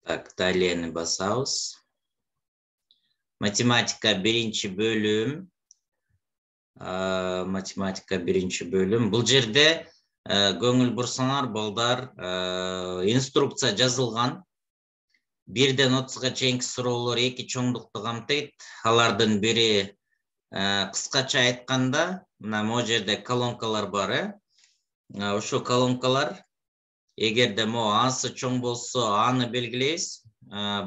Так, далее басабыз. Математика birinci bölüm. Математика birinci bölüm. Бұл жерде көңіл бұрсаңар, балдар, инструкция жазылған. 1-ден 30-ға чейінгі сұраулар 2 чоңдықты қамтиды. Алардың бири қысқаша айтқанда, мына мо жерде колонкалар бар. Ошо колонкалар эгерде мо асы чоң болсо аны белгилейбиз,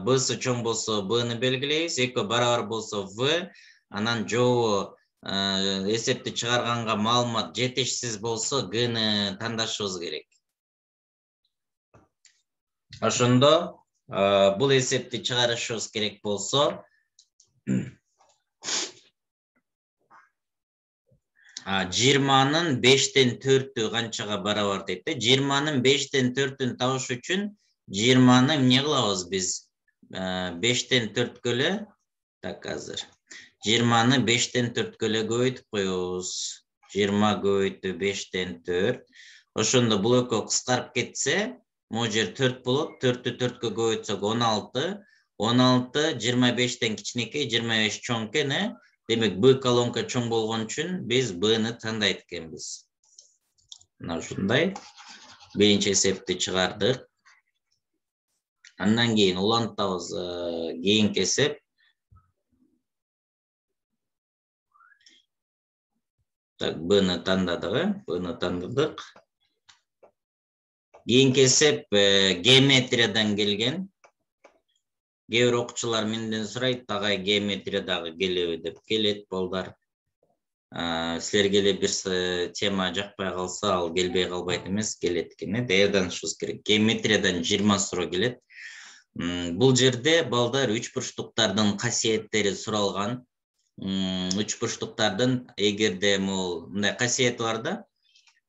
бсы чоң болсо бны белгилейбиз, экөө барабар болсо в, анан жообу эсепти чыгарганга маалымат жетишсиз болсо гны тандашыбыз керек. Ошондо бул эсепти чыгарышыбыз керек болсо 20-нын 5-тен 4-ü канчага барабар дейт. 20-нын 5-тен 4-ün табыш үчүн 20-ны эмне кылабыз биз? 5-тен 4-кө эле, так азыр. 20-ны 5-тен 4-кө эле көбөйтүп коебуз. 20 көбөйтүү 5-тен 4. Ошондо бул экөө кыскарып кетсе, мо жер 4 болот. 4-тү 4-кө көбөйтсөк 16. 16 25-тен кичинекей, 25 чоң экен. Демек, б колонка чоң болгон үчүн биз бны тандайт экенбиз. Мына ушундай биринчи эсепти чыгардык. Андан кийин улантабыз кийинки эсеп. Так, бны тандадык, бны тандадык. Кийинки эсеп геометриядан келген. Кээ бир окуучулар менден сурайт, агай геометриядагы келеби деп. Келет балдар. Силерге эле бир тема жакпай калса, ал келбей калбайт эмес, келет экен. Даярданышыбыз керек. Геометриядан 20 суроо келет. Бул жерде балдар үч бурчтуктардын касиеттери суралган. Үч бурчтуктардын эгерде мындай касиети бар да,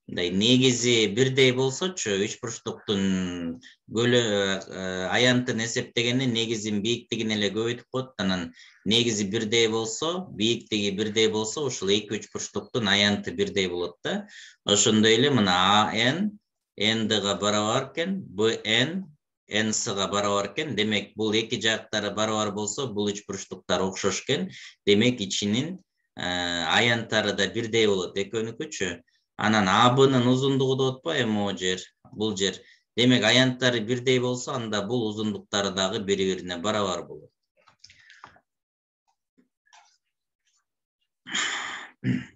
негизи бирдей болсочу, үч бурчтуктун аянтын эсептегенде негизин бийиктигин эле көбөйтүп коет. Анан негизи бирдей болсо, бийиктиги бирдей болсо, ушул эки үч бурчтуктун аянты бирдей болот да. Ошондой эле мына АН ндга барабар экен, БН нсга барабар экен. Демек, бул эки жактары барабар болсо, бул үч бурчтуктар окшош экен. Демек, ичинин аянттары да бирдей болот, экөөнүкүчү. Анан АБнын узундугу да отпайбы, могу жер, бул жер. Демек, аянттары бирдей болсо, анда бул узундуктары дагы бири-бирине барабар болот.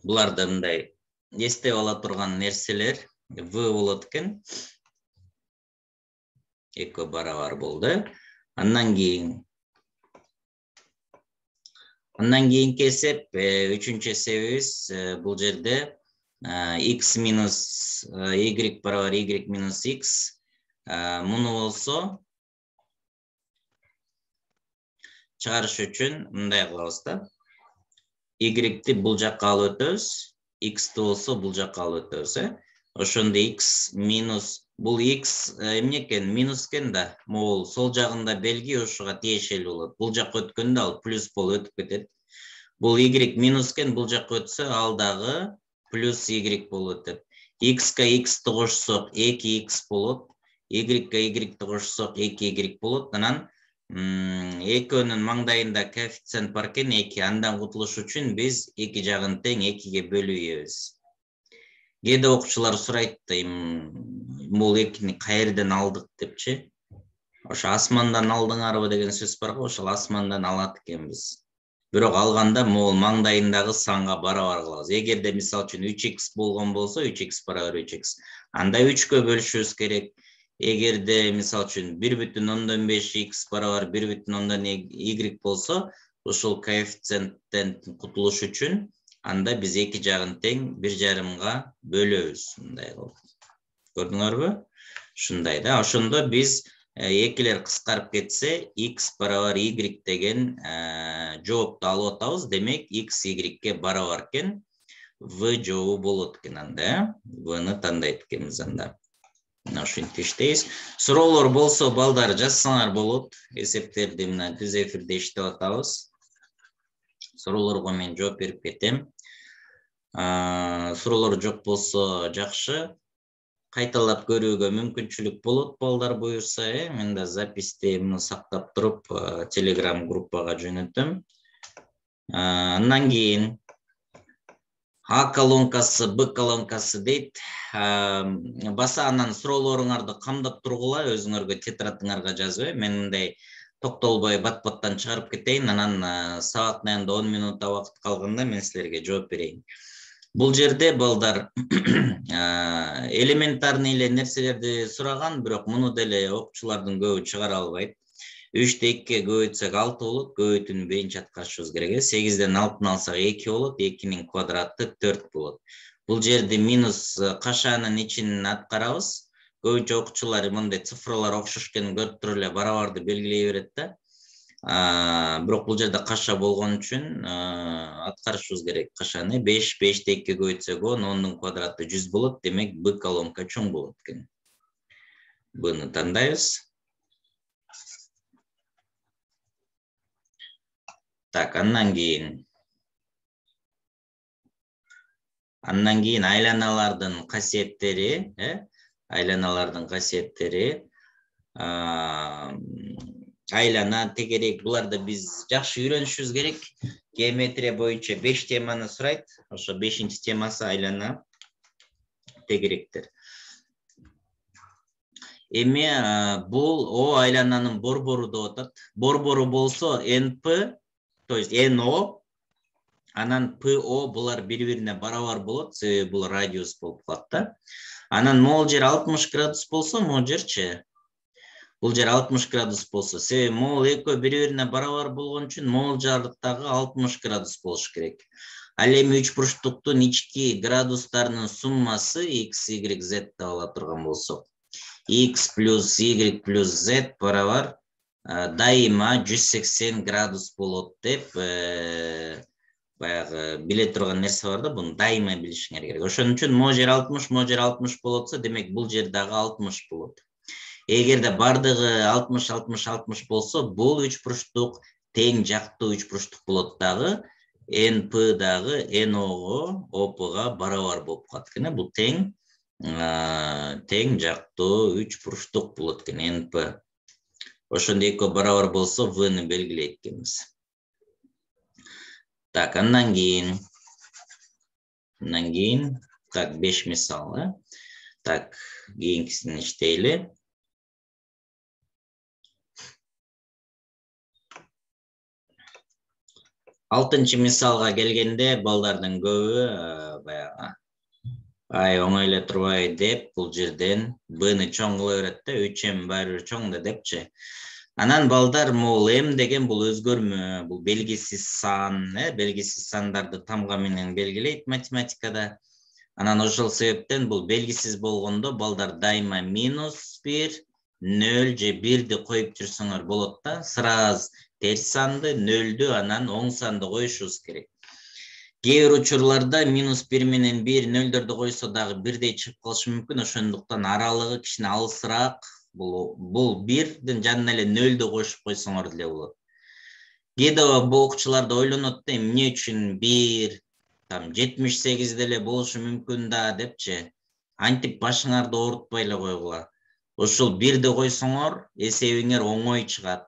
Буларда мындай эстеп ала турган нерселер В болот экен. Экөө барабар болду. Андан кийинки эсеп, үчүнчү эсебибиз бул жерде x минус y барабар y минус x. Муну болсо чыгарыш үчүн мындай кылабыз да. Y-ти бул жакка алып өтөбүз, x-ти болсо бул жакка алып өтөбүз. Ошондо x минус, бул x эмне экен, минус экен да, могул сол жагында белги ошого тиешелүү болот. Бул жакка өткөндө ал плюс болуп өтүп кетет. Бул y минус экен, бул жакка өтсө ал дагы плюс y болуп өтөт. X-ка x-ти кошсок 2x болот, y-ка y-ти кошсок 2y болот. Анан экөөнүн маңдайында коэффициент бар экен 2. Андан кутулуш үчүн биз эки жагын тең 2ге бөлүп ийебиз. Кээде окуучулар сурайт, бул 2-ни каерден алдык депчи. Ошо асмандан алдыңарбы деген сөз бар го, ошол асмандан алат экенбиз. Бирок алганда могул маңдайындагы санга барабар кылабыз. Эгерде мисалы үчүн 3x болгон болсо, 3x барабар 3x. Анда 3кө бөлүшүбүз керек. Эгерде мисалы үчүн 1,5x барабар 1,y болсо, ушул коэффициенттен кутулуш үчүн анда биз эки жагын тең 1,5га бөлөбүз. Мындай кылып. Көрдүңөрбү? Ушундай да. Ошондо биз экилер кыскарып кетсе, x барабар y деген жоопту алып атабыз. Демек, x y-ке барабар экен, v жообу болот экен анда. V-ны тандайт экенбиз анда. Ушинтип иштейбиз. Суроолор болсо, балдар жазсаңар болот. Эсептерди мына түз эфирде иштеп атабыз. Суроолорго мен жооп берип кетем. Суроолор жок болсо жакшы. кайталап көрүүгө мүмкүнчүлүк болот балдар буюрса. Мен да записьте муну сактап туруп Telegram группага жөнөтөм. Андан кийин А колонкасы, Б колонкасы дейт. Баса анан суроолоруңарды камдап тургула, өзүңөргө тетрадыңарга жазып. Мен мындай токтолбой бат-баттан чыгарып кетейин, анан сабактын аягында 10 минут убакыт калганда мен силерге жооп берейин. Бул жерде балдар элементарный эле нерселерди сураган, бирок муну деле окуучулардын көбү чыгара албайт. 3-ті 2-ге көбөйтсек 6 болот, көбөйтүүнү биринчи аткарышыбыз керек. 8-ден 6-ны алсак 2 болот, 2-нин квадраты 4 болот. Бул жерде минус кашанын ичинен аткарабыз. Көбүнчө окуучулар мындай цифралар окшош экенин көрүп туруп эле барабарды белгилей берет да. Бирок бул жерде каша болгон үчүн аткарышыбыз керек кашаны. 5, 5-ті 2-ге көбөйтсек 10, 10-нун квадраты 100 болот. Демек, Б колонка чоң болот экен. Буну тандайбыз. Так, андан кийин айланалардын касиеттери, айланалардын касиеттери, айлана, тегерек, буларды биз жакшы үйрөнүшүбүз керек. Геометрия боюнча 5 теманы сурайт. Ошо 5-нчи темасы айлана, тегеректер. Эми бул О айлананын борбору деп атат. Борбору болсо НП, то есть НО, анан ПО булар бири-бирине барабар болот, себеби бул радиус болуп калат да. Анан могул жер 60 градус болсо, могул жерчи бул жер 60 градус болсо, себеби могул экөө бири-бирине барабар болгон үчүн могул жардагы 60 градус болуш керек. Ал эми 3 бурчтуктун ички градустарынын суммасы x, y, z деп ала турган болсок, x плюс y плюс z барабар дайыма 180 градус болот деп баягы биле турган нерсе бар да, буну дайыма билишиңер керек. Ошон үчүн могул жер 60, могул жер 60 болотсо, демек бул жер дагы 60 болот. Эгерде бардыгы 60, 60, 60 болсо, бул 3 бурчтук тең жактуу 3 бурчтук болот дагы, НП дагы НОго, ОПга барабар болуп калат экен. Бул тең жактуу 3 бурчтук болот экен, НП. Ошондо экөө барабар болсо, Вны белгилейт экенбиз. Так, андан кийин так 5 мисал, Так, кийинкисин иштейли. Алтынчы мисалга келгенде балдардын көбү баягы оңой эле турбайбы деп бул жерден Бны чоң кыла берет да, 3m баары бир чоң да депчи. Анан балдар могул m деген бул өзгөрмө, бул белгисиз сан, белгисиз сандарды тамга менен белгилейт математикада. Анан ошол себептен бул белгисиз болгондо балдар дайыма -1, 0 же 1ди коюп жүрсөңөр болот да. Сразу терс санды, 0дү, анан оң санды коюшубуз керек. Кээ бир учурларда -1 менен 1 0дөрдү койсо дагы бирдей чыгып калышы мүмкүн, ошондуктан аралыгы кичине алысыраак. Бул 1дин жанына эле 0дү коюшуп койсоңор деле болот. Кээде бул окуучуларда ойлонот да, эмне үчүн 1, 78 деле болушу мүмкүн да депчи. Антип башыңарды оорутпай эле койгула. Ошол 1ди койсоңор, эсебиңер оңой чыгат.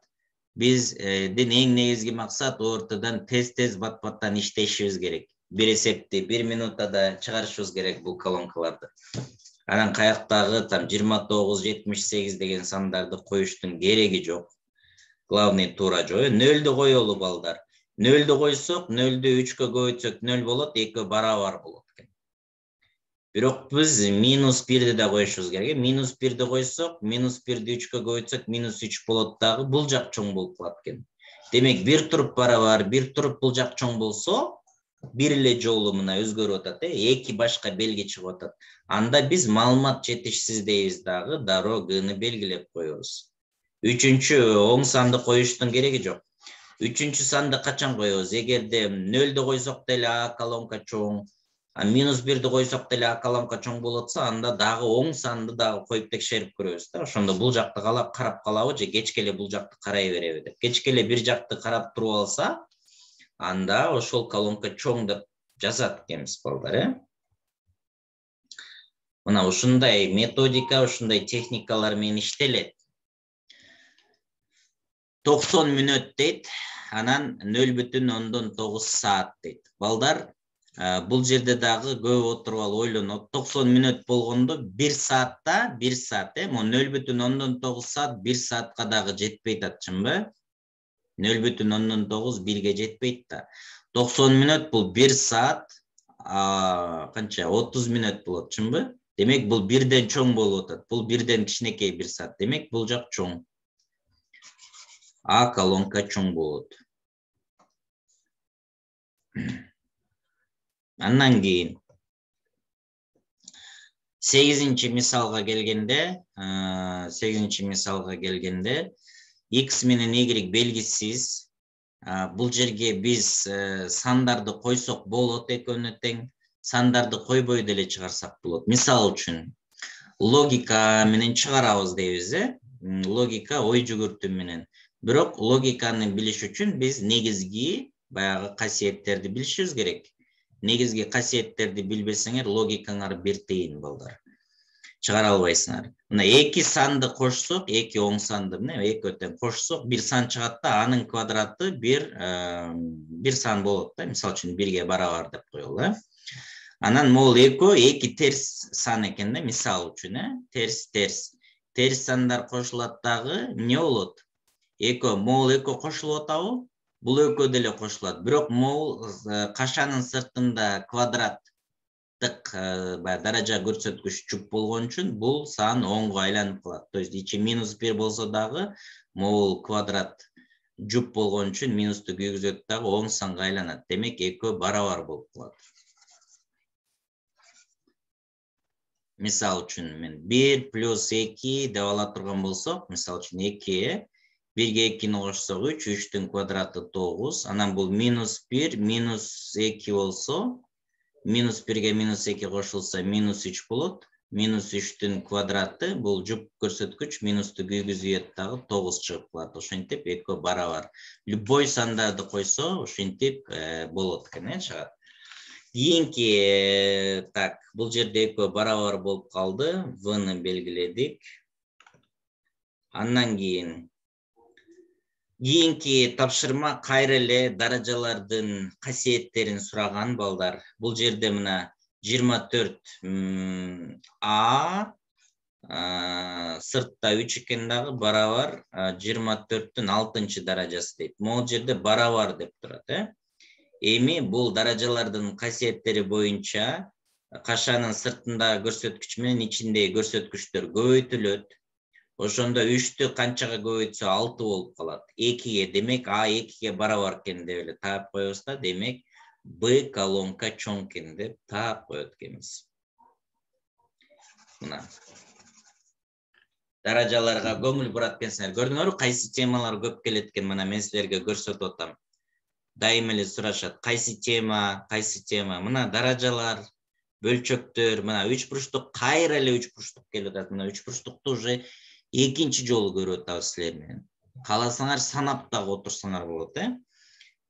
Биздин эң негизги максат ортодон тез бат-баттан иштешибиз керек. Бир эсепти 1 минутада чыгарышыбыз керек бул колонкаларды. Анан каяктагы 29, 78 деген сандарды коюштун кереги жок. Главный туура жоо. 0дү коелу балдар. 0дү койсок, 0дү 3кө көбөйтсөк 0 болот, 2 барабар болот экен. Бирок биз -1ди да коюшубуз керек. -1ди койсок, -1ди 3кө көбөйтсөк -3 болот дагы, бул жак чоң болуп калат экен. Демек, бир туруп барабар, бир туруп бул жак чоң болсо, бир эле жолу мына өзгөрүп атат, 2 башка белги чыгып атат. Анда биз маалымат жетишсиз дейбиз дагы, дароо Гны белгилеп коебуз. Үчүнчү оң санды коюштун кереги жок. Үчүнчү санды качан коебуз? Эгерде 0дү койсок деле А колонка чоң, -1ди койсок деле А колонка чоң болотса, анда дагы оң санды дагы коюп текшерип көрөбүз да. Ошондо бул жакты карап калабы же кечке эле бул жакты карай береби деп. Кечке эле бир жакты карап туруп алса, анда ошол колонка чоң деп жазат экенбиз балдар, Мына ушундай методика, ушундай техникалар менен иштелет. 90 мүнөт дейт, анан 0,9 саат дейт. Балдар, бул жерде дагы көп отуруп алып ойлонот. 90 мүнөт болгондо 1 саатта, 1 саат, 0,9 саат 1 саатка дагы жетпейт атчымбы? 0,9 1ге жетпейт да. 90 мүнөт бул 1 саат, канча 30 мүнөт болот, чынбы? Демек бул бирден чоң болуп атат. Бул бирден кичинекей 1 саат. Демек бул жак чоң. А колонка чоң болот. Андан кийин 8-нчи мисалга келгенде, x менен y белгисиз. Бул жерге биз сандарды койсок болот, экөөнө тең. Сандарды койбой деле чыгарсак болот. Мисал үчүн логика менен чыгарабыз дейбиз, логика ой жүгүртүү менен. Бирок логиканы билиш үчүн биз негизги баягы касиеттерди билишибиз керек. Негизги касиеттерди билбесеңер, логикаңар бир тейин, балдар. Чыгара албайсыңар. Мына 2 санды кошсок, 2 оң санды, экөө тең кошсок, 1 сан чыгат да, анын квадраты 1 сан болот да. Мисал үчүн 1ге барабар деп коелу. Анан могул 2 терс сан экен да, мисал үчүн, терс. Терс сандар кошулат дагы эмне болот? Могул 2 кошулуп атабы? Бул 2 деле кошулат. Бирок могул кашанын сыртында квадраттык даража көрсөткүч жүк болгон үчүн бул сан оңго айланып калат. То есть ичи -1 болсо дагы могул квадрат жүк болгон үчүн минусту күйгүзөт дагы оң санга айланат. Демек 2 барабар болуп калат. Мисал үчүн мен 1 плюс 2 деп ала турган болсок, мисал үчүн 2 1ге 2-ни кошсок 3, 3-түн квадраты 9. Анан бул -1, -2 болсо, -1ге -2 кошулса -3 болот. -3-түн квадраты бул жүк көрсөткүч минусту күйгүзөт дагы 9 чыгып калат. Ошентип 2 барабар. Любой сандарды койсо, ошентип болот экен, чыгат. Кийинки, бул жерде 2 барабар болуп калды. В-ны белгиледик. Андан кийинки тапшырма кайра эле даражалардын касиеттерин сураган, балдар. Бул жерде мына 24 А сыртта 3 экен дагы барабар 24-түн 6-чы даражасы дейт. Могул жерде барабар деп турат, Эми бул даражалардын касиеттери боюнча кашанын сыртындагы көрсөткүч менен ичиндеги көрсөткүчтөр көбөйтүлөт. Ошондо 3-тү канчага көбөйтсө 6 болуп калат. 2ге, демек А 2ге барабар экен деп эле таап коебуз да. Демек Б колонка чоң экен деп таап коет экенбиз. Мына даражаларга көңүл бурат экенсиңер. Көрдүңөрбү, кайсы темалар көп келет экен? Мына мен силерге көрсөтүп атам. Дайым эле сурашат, кайсы тема. Мына даражалар, бөлчөктөр, мына 3 бурчтук, кайра эле 3 бурчтук келип атат. Мына 3 бурчтукту уже экинчи жолу көрүп атабыз силер менен. Кааласаңар санап дагы отурсаңар болот,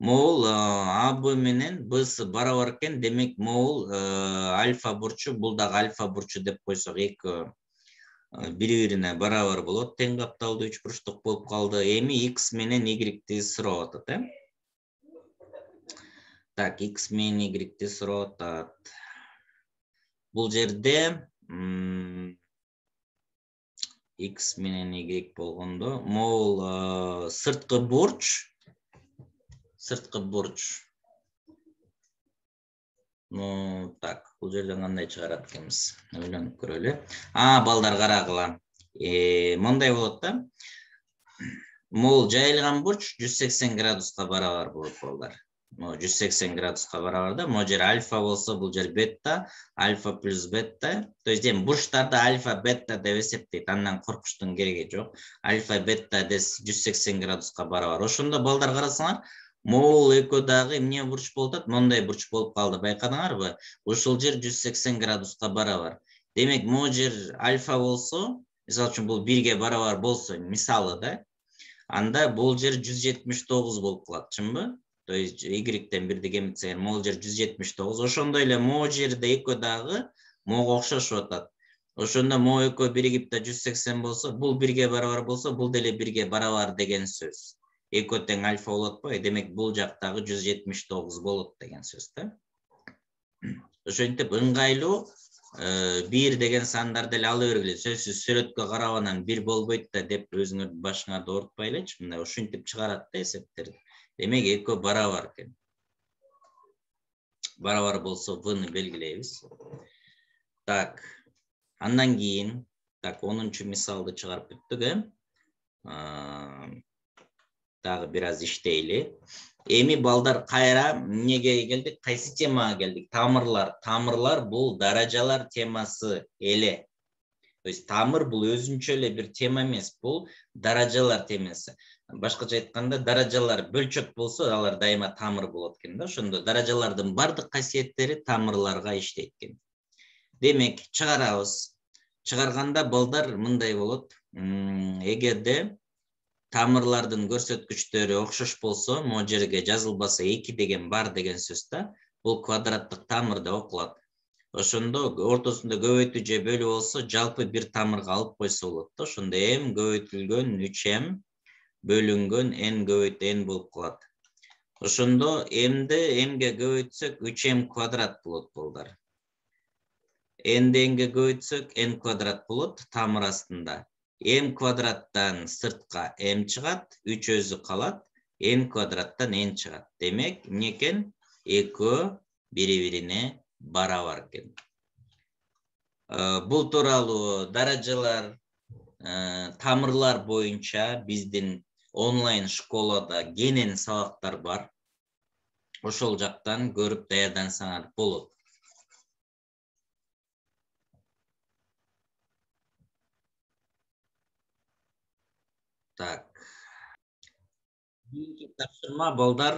Могул АБ менен Бсы барабар экен, демек могул альфа бурчу, бул дагы альфа бурчу деп койсок, 2 бири-бирине барабар болот. Тең капталды 3 бурчтук болуп калды. Эми X менен Y-ти сурап атат, X менен Y-ти сурап атат. Бул жерде X менен Y болгондо могул сырткы бурч. Бул жерден кандай чыгарат экенбиз? Ойлонуп көрөлү. Балдар карагыла. Мондай болот да. Могул жайылган бурч 180 градуска барабар болот, балдар. 180 градуска барабар да. Могул жер альфа болсо, бул жер бета, альфа плюс бета. То есть бурчтарды альфа, бета деп эсептейт. Андан коркуштун кереги жок. Альфа, бета дес 180 градуска барабар. Ошондо балдар карасаңар, могул 2 дагы эмне бурч болуп атат? Мондай бурч болуп калды. Байкадыңарбы? Ушул жер 180 градуска барабар. Демек могул жер альфа болсо, мисалы үчүн бул 1ге барабар болсо, мисалы да, анда бул жер 179 болуп калат, чынбы? То есть Y-тен 1 деген могул жер 179. Ошондой эле могул жерде 2 дагы мого окшошуп атат. Ошондо мо экөө биригип да 180 болсо, бул 1-ге барабар болсо, бул деле 1-ге барабар деген сөз. Экөө тең альфа болот го, демек бул жактагы 179 болот деген сөз да. Ошентип ыңгайлуу 1 деген сандарды деле ала бергиле. Сөзсүз сүрөткө карабанан 1 болбойт да деп өзүңөр башыңарды оорутпай элечи, мындай ушинтип чыгарат да эсептерди. Демек экөө барабар экен. Барабар болсо v-ны белгилейбиз. Так. Андан кийин, так, 10-чу мисалды чыгарып бүттүк, Дагы бир аз иштейли. Эми балдар кайра эмнеге келдик? Кайсы темага келдик? Тамырлар. Тамырлар бул даражалар темасы эле. То есть тамыр бул өзүнчө эле бир тема эмес, бул даражалар темасы. Башкача айтканда, даражалар бөлчөк болсо, алар дайыма тамыр болот экен да. Ошондо даражалардын бардык касиеттери тамырларга иштейт экен. Демек, чыгарабыз. Чыгарганда балдар мындай болот. Эгерде тамырлардын көрсөткүчтөрү окшош болсо, могу жерге жазылбаса 2 деген бар деген сөз да, бул квадраттык тамыр деп окулат. Ошондо ортосунда көбөйтүү же бөлүү болсо, жалпы бир тамырга алып койсо болот да. Ошондо m көбөйтүлгөн 3m бөлүнгөн n көбөйтүү n болуп калат. Ошондо m'ди m'ге көбөйтсөк 3m квадрат болот балдар. N'ди n'ге көбөйтсөк n квадрат болот тамыр астында. M квадраттан сыртка m чыгат, 3 өзү калат, n квадраттан n чыгат. Демек, эмне экен? Экөө бири-бирине барабар экен. Бул тууралуу даражалар, тамырлар боюнча биздин онлайн школада кенен сабактар бар. Ошол жактан көрүп даярдансаңар болот. Так. Кийинки тапшырма балдар,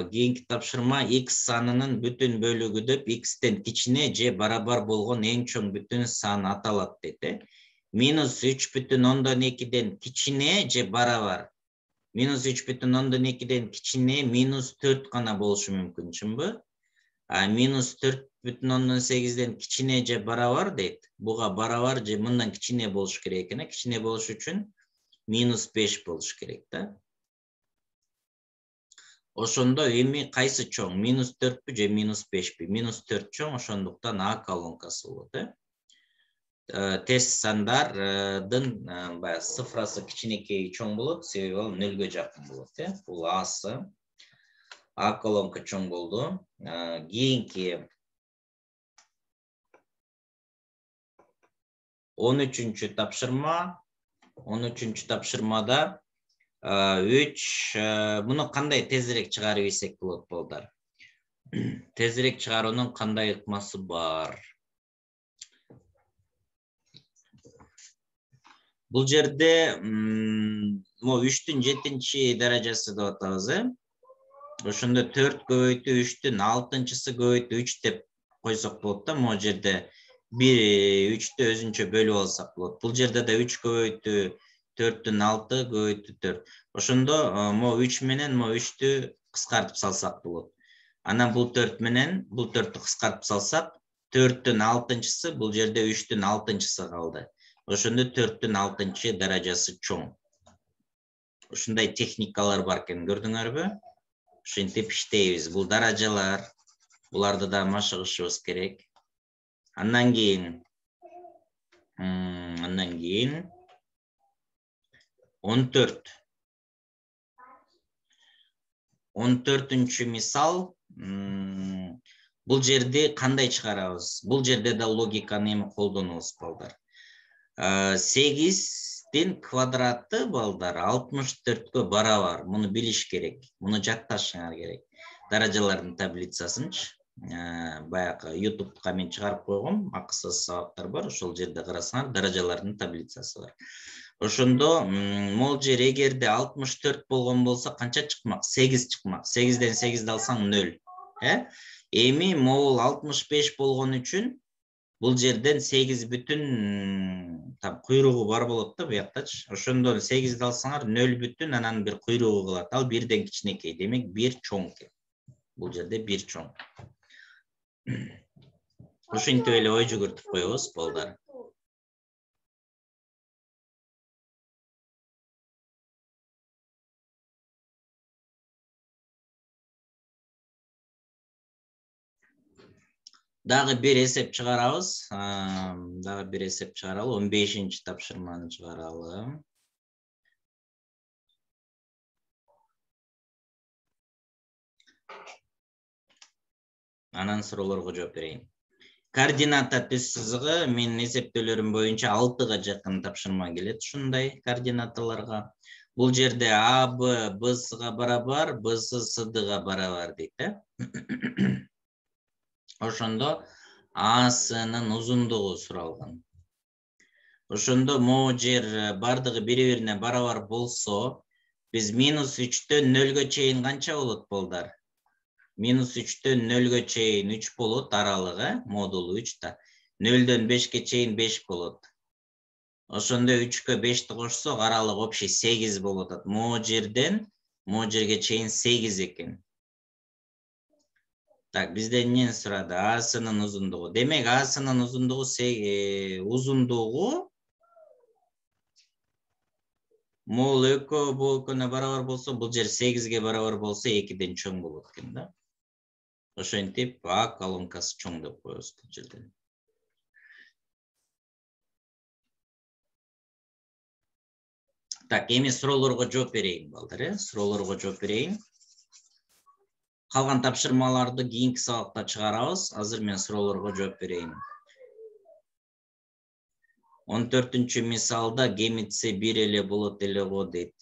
кийинки тапшырма x санынын бүтүн бөлүгү деп x'тен кичине же барабар болгон эң чоң бүтүн сан аталат дейт. Минус 3,2ден кичине же барабар. Минус 3,2ден кичине минус 4 гана болушу мүмкүн, чынбы? Минус 4,8ден кичине же барабар дейт. Буга барабар же мындан кичине болуш керек экен. Кичине болуш үчүн минус 5 болуш керек да. Ошондо эми кайсы чоң? Минус 4пү же минус 5пи? Минус 4 чоң, ошондуктан А колонкасы болот. Терс сандардын баягы цифрасы кичинекей чоң болот, себеби ал 0-гө жакын болот. Бул Асы. А колонка чоң болду. Кийинки 13-чү тапшырма. 13-чү тапшырмада 3, муну кандай тезирээк чыгарып ийсек болот балдар? Тезирээк чыгаруунун кандай ыкмасы бар? Бул жерде мо 3-түн 7-чи даражасы деп атабыз, Ошондо 4 көбөйтүү 3-түн 6-чысы көбөйтүү 3 деп койсок болот да. Мо жерде 1-3тү өзүнчө бөлүп алсак болот. Бул жерде да 3 көбөйтүү 4-түн 6 көбөйтүү 4. Ошондо мо 3 менен мо 3тү кыскартып салсак болот. Анан бул 4 менен бул 4тү кыскартып салсак, 4-түн 6-чысы бул жерде 3-түн 6-чысы калды. Ошондо 4-түн 6-чы даражасы чоң. Ушундай техникалар бар экен, көрдүңөрбү? Ушинтип иштейбиз. Бул даражалар, буларды да машыгышыбыз керек. Андан кийин 14. 14-чү мисал. Бул жерде кандай чыгарабыз? Бул жерде да логиканы эми колдонобуз балдар. 8-тин квадраты балдар 64кө барабар. Муну билиш керек. Муну жатташыңар керек. Даражалардын таблицасынчы. Баягы YouTube'га мен чыгарып койгом, акысыз сабактар бар. Ошол жерде карасаңар, даражалардын таблицасы бар. Ошондо могул жер эгерде 64 болгон болсо канча чыкмак? 8 чыкмак. 8ден 8ди алсаң 0. Эми могул 65 болгон үчүн бул жерден 8 бүтүн там куйругу бар болот да буяктачы. Ошондо 8ди алсаңар 0 бүтүн анан бир куйругу калат. Ал 1ден кичинекей. Демек 1 чоң экен. Бул жерде 1 чоң. Ушинтип эле ой жүгүртүп коебуз балдар. Дагы бир эсеп чыгарабыз. Дагы бир эсеп чыгаралы. 15-чи тапшырманы чыгаралы. Анан суроолорго жооп берейин. Координата түз сызыгы менин эсептөөлөрүм боюнча 6га жакын тапшырма келет ушундай координаталарга. Бул жерде А, Б, Б-га барабар, Б-сы С-га барабар дейт, Ошондо А-сынын узундугу суралган. Ошондо могу жер бардыгы бири-бирине барабар болсо, биз -3төн 0га чейин канча болот балдар? -3төн 0га чейин 3 болот аралыгы, модулу 3 да. 0дөн 5ке чейин 5 болот. Ошондо 3кө 5ти кошсок аралык общий 8 болот атат. Могу жерге чейин 8 экен. Так, бизден эмнени сурады? А-сынын узундугу. Демек, А-сынын узундугу мол экөөнө барабар болсо, бул жер 8ге барабар болсо 2ден чоң болот экен да. Ошентип А колонкасы чоң деп коебуз бул жерден. Так, эми суроолорго жооп берейин балдар, суроолорго жооп берейин. Калган тапшырмаларды кийинки сабакта чыгарабыз. Азыр мен суроолорго жооп берейин. 14-чү мисалда гемитси 1 эле болот эле го дейт.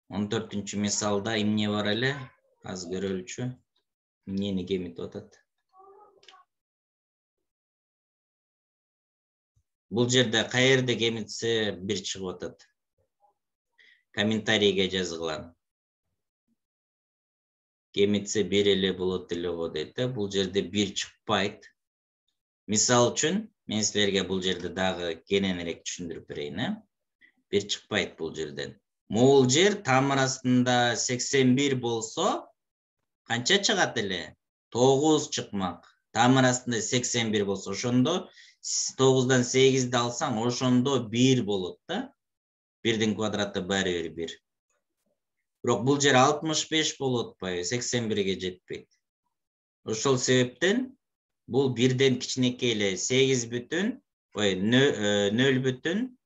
14-чү мисалда эмне бар эле? Аз көрөлүчү. Эмнени гемит атат? Бул жерде каерде гемитси 1 чыгып атат? Комментарийге жазгыла. Гемитси 1 эле болот эле го дейт. Бул жерде 1 чыкпайт. Мисал үчүн, мен силерге бул жерде дагы кененирээк түшүндүрүп берейин. 1 чыкпайт бул жерден. Могул жер тамыр астында 81 болсо, канча чыгат эле? 9 чыкмак. Тамыр астында 81 болсо, ошондо 9дан 8ди алсаң, ошондо 1 болот да. 1дин квадраты баары 1. Бирок бул жер 65 болот атпайбы, 81ге жетпейт. Ошол себептен бул 1ден кичинекей эле 0 бүтүн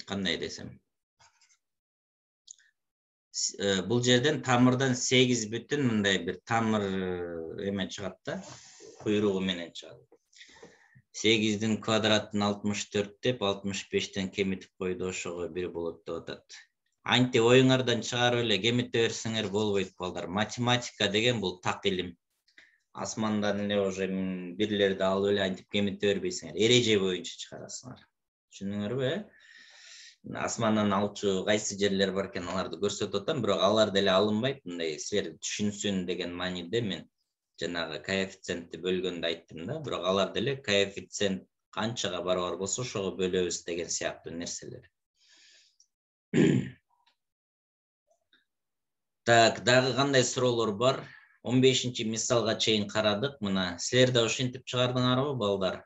кандай десем. Бул жерден тамырдан 8 бүтүн мындай бир тамыр эме чыгат да, куйругу менен чыгат. 8дин квадратын 64 деп 65тен кемитип койду, ошого 1 болот деп атат. Анти оюңардан чыгарып эле кемите берсеңер болбойт балдар. Математика деген бул так илим. Асмандан эле уже бирлерди алып эле антип кемите бербейсиңер. Эреже боюнча чыгарасыңар. Түшүндүңөрбү? Асмандан алчу кайсы жерлер бар экен, аларды көрсөтүп атам, бирок алар деле алынбайт. Мындай силер түшүнсүн деген мааниде мен жанагы коэффициентти бөлгөндө айттым да, бирок алар деле коэффициент канчага барабар болсо ошого бөлөбүз деген сыяктуу нерселер. Так, дагы кандай суроолор бар? 15-мисалга чейин карадык. Мына силер да ошентип чыгардыңарбы балдар?